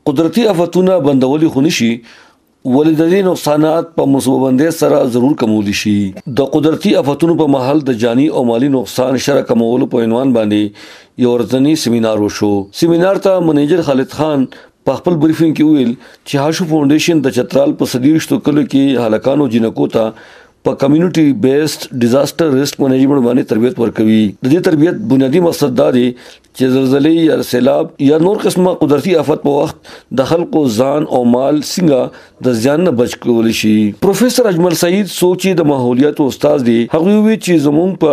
قدرتی آفتونه بندولي خو نشي ولې د دې نقصانات په منصوبه سره ضرور کمول شي. د قدرتی آفتونو په محل د جانی او مالی نقصان شرح کمولو په عنوان باندې یو ورځنی سیمینار وشو. سیمینار ته منیجر خالد خان په خپل بریفینګ کې ویل چې هاشو فاونډیشن د چترال په 30 کلو کې هلاکانو جنکو ته په کمیونټي بیسډ ډیزاستر ریسک مینجمنت باندې تربیت ورکوي. د دې تربیت بنیادی مقصد دا دی چې زلزلې یا سیلاب یا نور قسمه قدرتی آفت په وخت د خلکو ځان او مال څنګه د زیان نه بچ کول شي. پروفیسور اجمل سعید سوچي د ماحولیات استاد دی. هغه وی چې زموږ په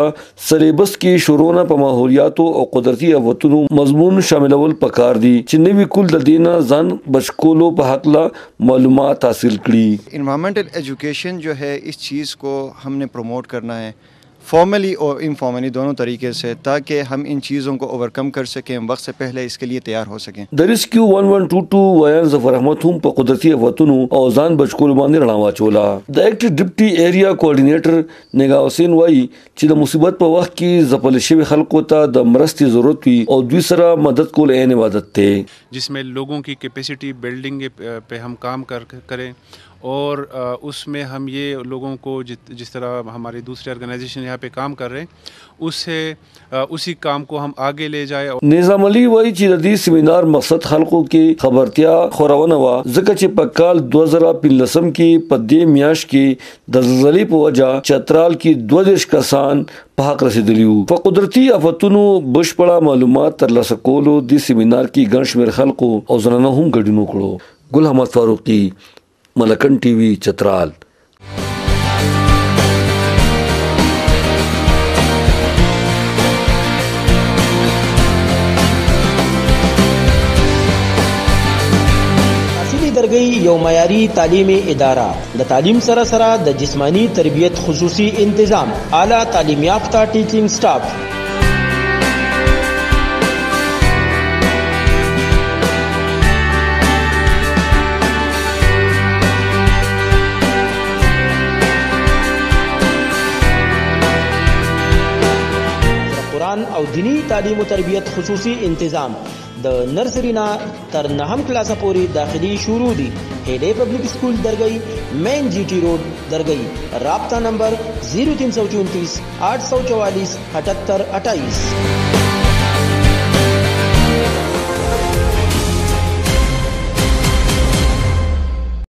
سلیبس کې شورونه په ماحولیات او قدرتی آفتونو مضمون شاملول پکار دي چې نوی کول د دینه ځان بچ کولو په حق لا معلومات حاصل کړي. انوائرمنٹل ایجوکیشن جو ہے اس چیز کو ہم نے پروموٹ کرنا ہے فارملی اور انفارملی دونوں طریقے سے تاکہ ہم ان چیزوں کو اوورکم کر سکیں وقت سے پہلے اس کے لیے تیار ہو سکیں. د ریسکیو 1122 ویان ظفر احمد هم په قدرتي آفتونو او ځان بچکول باندې رڼا واچولا. د ایکټ ډیپټي ایریا کوارډینیټر نگاه حسین وایي چې د مصیبت په وخت کې ځپل شوی خلکو ته د مرستې ضرورت وي او دوی سره مدد کول عین عبادت ته جس میں لوگوں کی کیپیسٹی بلڈنگ پہ ہم کام کریں اور اس میں ہم یہ لوگوں کو جس طرح ہماری دوسرے آرگنائزیشن یہاں پہ کام کر رہے ہیں اس سے اسی کام کو ہم آگے لے جائیں. نظام علي وایي چې د دې سیمینار مقصد خلکو کې خبرتیا خورونه وا ځکه چې په کال 2015 کې په دې میاشت کې د زلزلې په وجه چترال کې 22 کسان په حق رسیدلی وو. په قدرتي آفتونو بشپړه معلومات ترلاسه کولو د سیمینار کې ګڼ شمېر خلکو او زنانو هم ګډون وکړو. ګل احمد فاروقي ملکن ٹی وی چترال. درگئی یو معیاری تعلیمی ادارہ د تعلیم سره سره د جسمانی تربیت خصوصی انتظام اعلی تعلیم یافتہ ٹیچنگ سٹاف قرآن او دینی تعلیم و تربیت خصوصی انتظام د نرسرینا تر نهم کلاس پورې داخلي شروع دي. هډې پبلک سکول درگئی مین جی ٹی روڈ درگئی. رابطہ نمبر 0334 844 78 28.